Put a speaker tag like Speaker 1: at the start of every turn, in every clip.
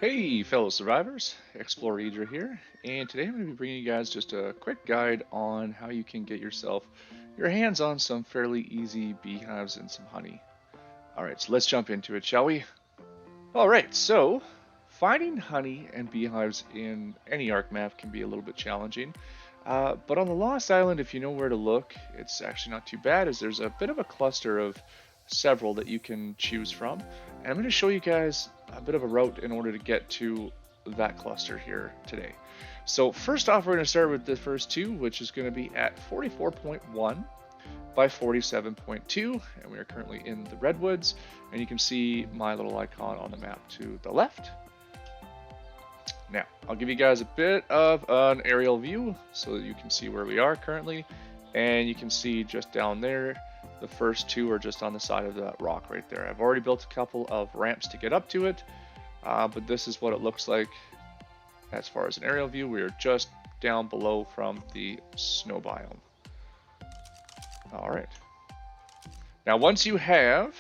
Speaker 1: Hey fellow survivors, Explorer Idra here, and today I'm going to be bringing you guys just a quick guide on how you can get your hands on some fairly easy beehives and some honey. Alright, so let's jump into it, shall we? Alright, so finding honey and beehives in any Ark map can be a little bit challenging, but on the Lost Island, if you know where to look, it's actually not too bad as there's a bit of a cluster of several that you can choose from. And I'm going to show you guys a bit of a route in order to get to that cluster here today. So first off, we're going to start with the first two, which is going to be at 44.1 by 47.2, and we are currently in the Redwoods, and you can see my little icon on the map to the left. Now, I'll give you guys a bit of an aerial view so that you can see where we are currently, and you can see just down there, the first two are just on the side of that rock right there. I've already built a couple of ramps to get up to it, but this is what it looks like as far as an aerial view. We are just down below from the snow biome. All right. Now, once you have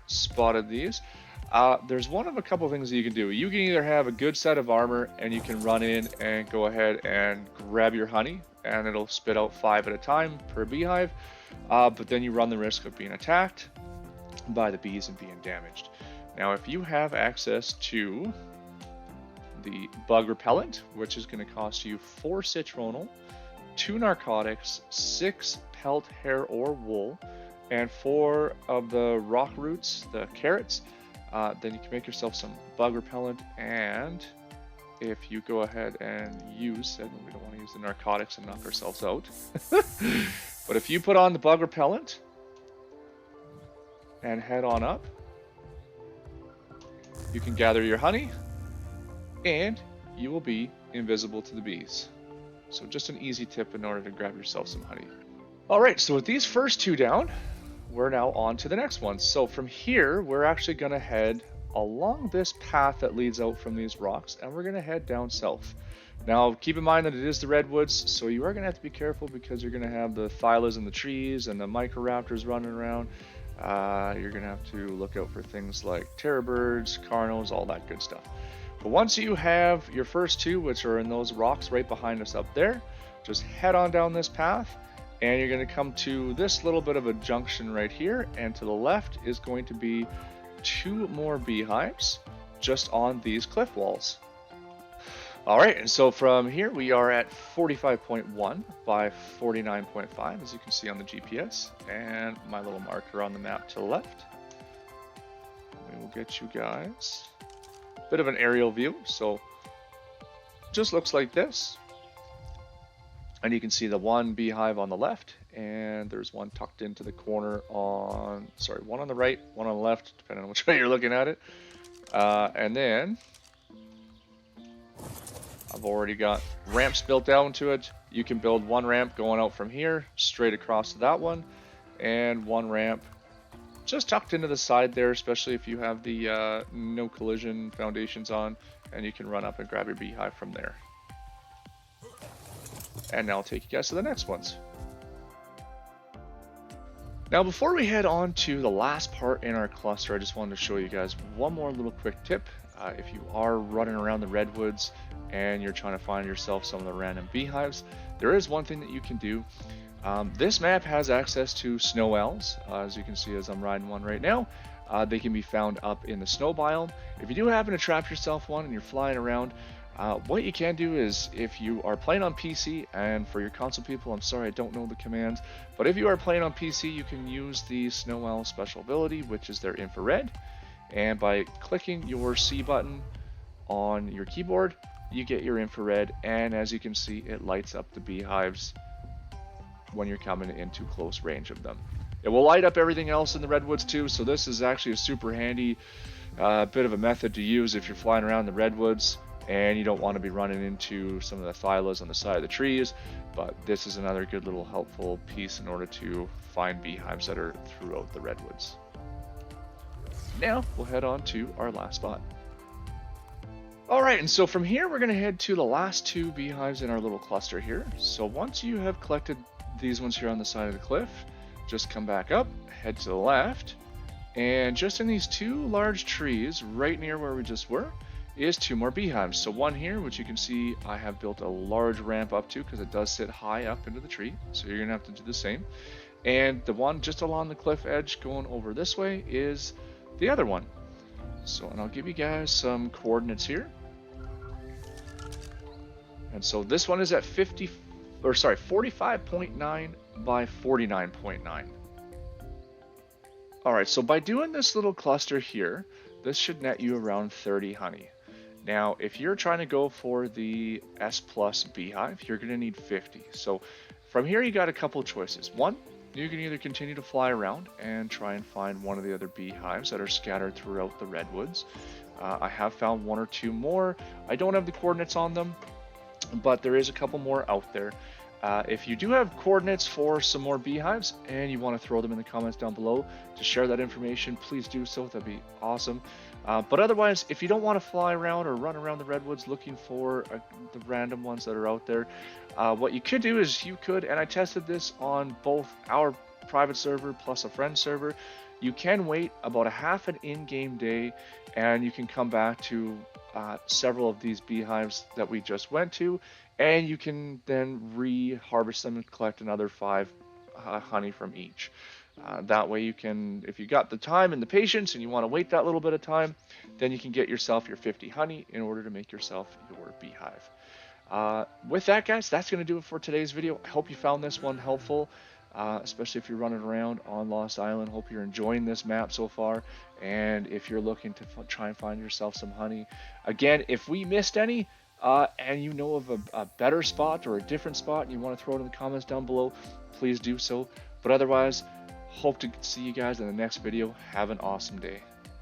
Speaker 1: spotted these, there's one of a couple things that you can do. You can either have a good set of armor and you can run in and go ahead and grab your honey and it'll spit out 5 at a time per beehive, but then you run the risk of being attacked by the bees and being damaged. Now, if you have access to the bug repellent, which is going to cost you 4 citronal, 2 narcotics, 6 pelt, hair, or wool, and 4 of the rock roots, the carrots, then you can make yourself some bug repellent. And if you go ahead and use, and we don't want to use the narcotics and knock ourselves out, but if you put on the bug repellent and head on up, you can gather your honey and you will be invisible to the bees. So just an easy tip in order to grab yourself some honey. All right, so with these first 2 down, we're now on to the next one. So from here, we're actually going to head along this path that leads out from these rocks, and we're going to head down south. Now, keep in mind that it is the Redwoods, so you are going to have to be careful because you're going to have the thylas in the trees and the microraptors running around. You're going to have to look out for things like terror birds, carnos, all that good stuff. But once you have your first 2, which are in those rocks right behind us up there, just head on down this path. And you're going to come to this little bit of a junction right here, and to the left is going to be 2 more beehives just on these cliff walls. All right, and so from here we are at 45.1 by 49.5, as you can see on the GPS, and my little marker on the map to the left. We will get you guys a bit of an aerial view, so just looks like this. And you can see the 1 beehive on the left, and there's 1 tucked into the corner on, sorry, 1 on the right, 1 on the left, depending on which way you're looking at it. And then I've already got ramps built down to it. You can build 1 ramp going out from here, straight across to that one, and 1 ramp just tucked into the side there, especially if you have the no collision foundations on, and you can run up and grab your beehive from there. And now I'll take you guys to the next ones. Now, before we head on to the last part in our cluster, I just wanted to show you guys one more little quick tip. If you are running around the Redwoods and you're trying to find yourself some of the random beehives, there is one thing that you can do. This map has access to snow owls, as you can see as I'm riding one right now. They can be found up in the snow biome. If you do happen to trap yourself one and you're flying around, what you can do is, if you are playing on PC, and for your console people, I'm sorry I don't know the commands, but if you are playing on PC, you can use the Snow Owl special ability, which is their infrared, and by clicking your C button on your keyboard, you get your infrared, and as you can see, it lights up the beehives when you're coming into close range of them. It will light up everything else in the Redwoods too, so this is actually a super handy bit of a method to use if you're flying around the Redwoods and you don't want to be running into some of the thylas on the side of the trees, but this is another good little helpful piece in order to find beehives that are throughout the Redwoods. Now we'll head on to our last spot. All right, and so from here we're going to head to the last 2 beehives in our little cluster here. So once you have collected these ones here on the side of the cliff, just come back up, head to the left, And just in these 2 large trees right near where we just were is 2 more beehives. So one here, which you can see I have built a large ramp up to because it does sit high up into the tree. So you're gonna have to do the same. And the one just along the cliff edge going over this way is the other one. So, and I'll give you guys some coordinates here. And so this one is at 45.9 by 49.9. All right, so by doing this little cluster here, this should net you around 30 honey. Now, if you're trying to go for the S plus beehive, you're gonna need 50. So from here, you got a couple choices. One, you can either continue to fly around and try and find one of the other beehives that are scattered throughout the redwoods. I have found 1 or 2 more. I don't have the coordinates on them, but there is a couple more out there. If you do have coordinates for some more beehives and you want to throw them in the comments down below to share that information, please do so. That'd be awesome. But otherwise, if you don't want to fly around or run around the redwoods looking for the random ones that are out there, what you could do is you could, and I tested this on both our private server plus a friend server, you can wait about a half an in-game day and you can come back to several of these beehives that we just went to, and you can then re-harvest them and collect another 5 honey from each. That way you can, if you got the time and the patience and you want to wait that little bit of time, then you can get yourself your 50 honey in order to make yourself your beehive. With that, guys, that's going to do it for today's video. I hope you found this one helpful, especially if you're running around on Lost Island. Hope you're enjoying this map so far, and if you're looking to try and find yourself some honey. Again, if we missed any, and you know of a better spot or a different spot and you want to throw it in the comments down below, please do so. But otherwise, hope to see you guys in the next video. Have an awesome day.